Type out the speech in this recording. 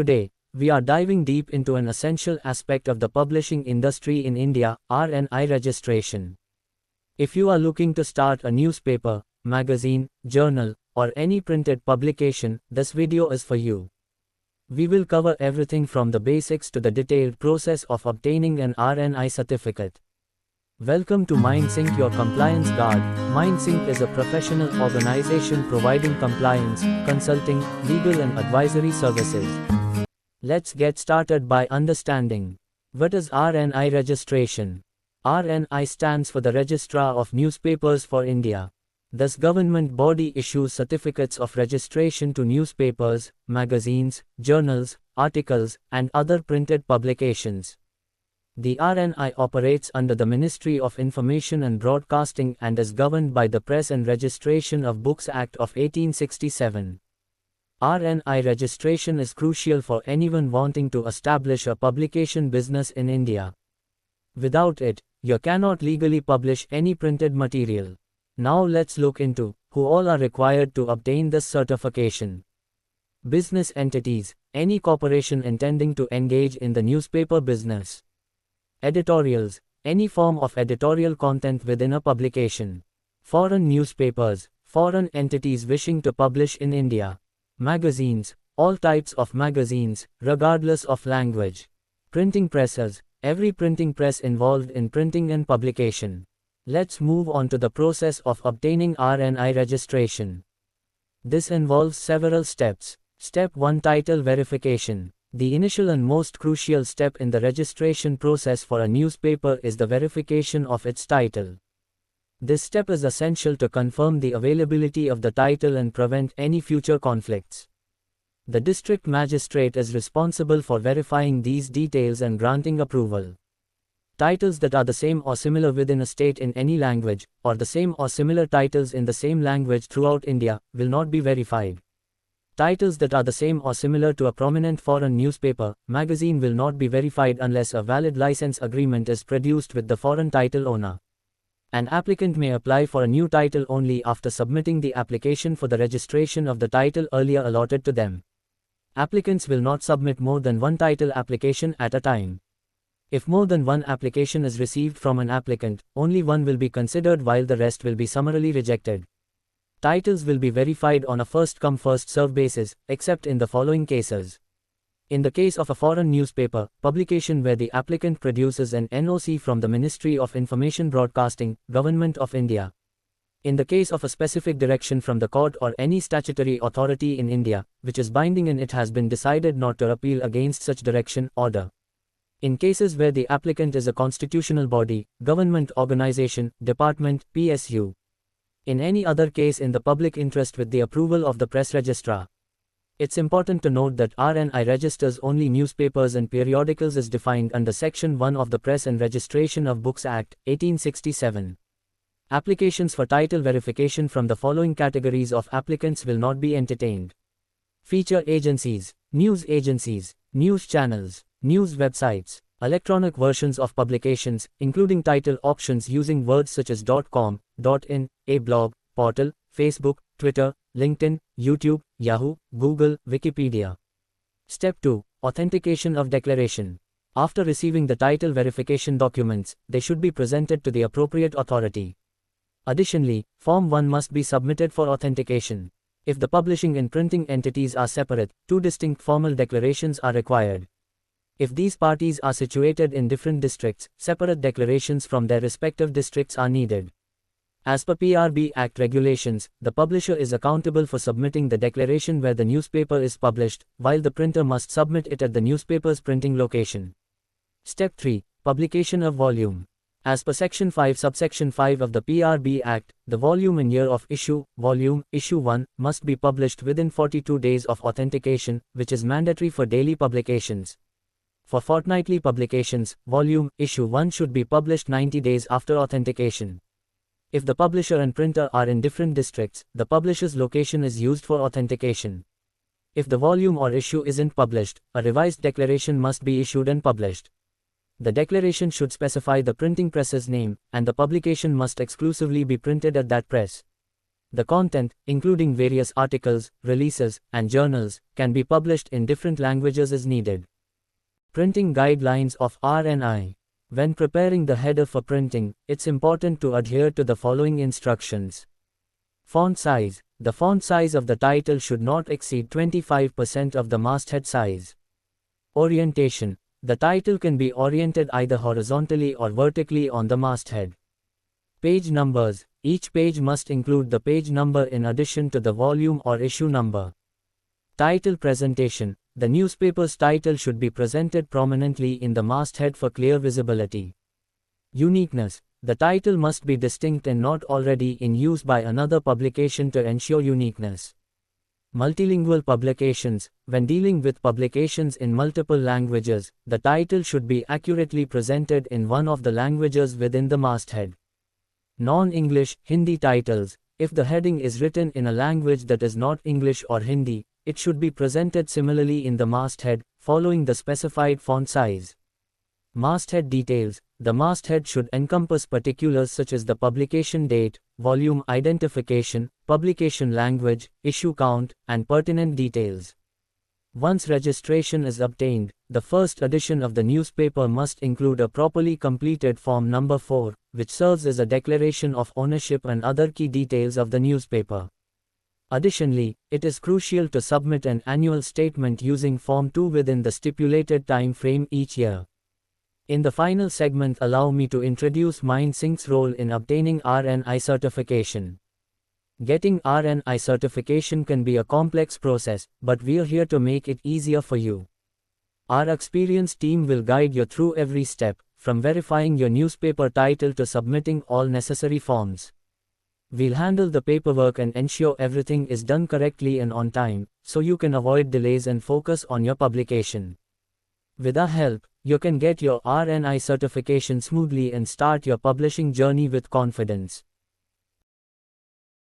Today, we are diving deep into an essential aspect of the publishing industry in India, RNI registration. If you are looking to start a newspaper, magazine, journal, or any printed publication, this video is for you. We will cover everything from the basics to the detailed process of obtaining an RNI certificate. Welcome to MindSync, your compliance guard. MindSync is a professional organization providing compliance, consulting, legal and advisory services. Let's get started by understanding what is RNI registration. RNI stands for the Registrar of Newspapers for India. This government body issues certificates of registration to newspapers, magazines, journals, articles, and other printed publications. The RNI operates under the Ministry of Information and Broadcasting and is governed by the Press and Registration of Books Act of 1867. RNI registration is crucial for anyone wanting to establish a publication business in India. Without it, you cannot legally publish any printed material. Now let's look into who all are required to obtain this certification. Business entities, any corporation intending to engage in the newspaper business. Editorials, any form of editorial content within a publication. Foreign newspapers, foreign entities wishing to publish in India. Magazines, all types of magazines, regardless of language. Printing presses, every printing press involved in printing and publication. Let's move on to the process of obtaining RNI registration. This involves several steps. Step 1: Title verification. The initial and most crucial step in the registration process for a newspaper is the verification of its title. This step is essential to confirm the availability of the title and prevent any future conflicts. The district magistrate is responsible for verifying these details and granting approval. Titles that are the same or similar within a state in any language, or the same or similar titles in the same language throughout India, will not be verified. Titles that are the same or similar to a prominent foreign newspaper, magazine will not be verified unless a valid license agreement is produced with the foreign title owner. An applicant may apply for a new title only after submitting the application for the registration of the title earlier allotted to them. Applicants will not submit more than one title application at a time. If more than one application is received from an applicant, only one will be considered while the rest will be summarily rejected. Titles will be verified on a first-come first-served basis, except in the following cases. In the case of a foreign newspaper publication where the applicant produces an NOC from the Ministry of Information Broadcasting, Government of India. In the case of a specific direction from the court or any statutory authority in India, which is binding and it has been decided not to appeal against such direction, order. In cases where the applicant is a constitutional body, government organization, department, PSU. In any other case in the public interest with the approval of the press registrar. It's important to note that RNI registers only newspapers and periodicals as defined under Section 1 of the Press and Registration of Books Act, 1867. Applications for title verification from the following categories of applicants will not be entertained. Feature agencies, news channels, news websites, electronic versions of publications, including title options using words such as .com, .in, a blog, portal, Facebook, Twitter, LinkedIn, YouTube, Yahoo, Google, Wikipedia. Step 2: Authentication of declaration. After receiving the title verification documents, they should be presented to the appropriate authority. Additionally, Form 1 must be submitted for authentication. If the publishing and printing entities are separate, two distinct formal declarations are required. If these parties are situated in different districts, separate declarations from their respective districts are needed. As per PRB Act regulations, the publisher is accountable for submitting the declaration where the newspaper is published, while the printer must submit it at the newspaper's printing location. Step 3: Publication of volume. As per Section 5 subsection 5 of the PRB Act, the volume and year of issue, volume, issue 1, must be published within 42 days of authentication, which is mandatory for daily publications. For fortnightly publications, volume, issue 1 should be published 90 days after authentication. If the publisher and printer are in different districts, the publisher's location is used for authentication. If the volume or issue isn't published, a revised declaration must be issued and published. The declaration should specify the printing press's name, and the publication must exclusively be printed at that press. The content, including various articles, releases, and journals, can be published in different languages as needed. Printing guidelines of RNI. When preparing the header for printing, it's important to adhere to the following instructions. Font size. The font size of the title should not exceed 25% of the masthead size. Orientation. The title can be oriented either horizontally or vertically on the masthead. Page numbers. Each page must include the page number in addition to the volume or issue number. Title presentation. The newspaper's title should be presented prominently in the masthead for clear visibility. Uniqueness. The title must be distinct and not already in use by another publication to ensure uniqueness. Multilingual publications. When dealing with publications in multiple languages, the title should be accurately presented in one of the languages within the masthead. Non-English, Hindi titles. If the heading is written in a language that is not English or Hindi, it should be presented similarly in the masthead, following the specified font size. Masthead details. The masthead should encompass particulars such as the publication date, volume identification, publication language, issue count, and pertinent details. Once registration is obtained, the first edition of the newspaper must include a properly completed Form Number 4, which serves as a declaration of ownership and other key details of the newspaper. Additionally, it is crucial to submit an annual statement using Form 2 within the stipulated time frame each year. In the final segment, allow me to introduce MindSync's role in obtaining RNI certification. Getting RNI certification can be a complex process, but we're here to make it easier for you. Our experienced team will guide you through every step, from verifying your newspaper title to submitting all necessary forms. We'll handle the paperwork and ensure everything is done correctly and on time, so you can avoid delays and focus on your publication. With our help, you can get your RNI certification smoothly and start your publishing journey with confidence.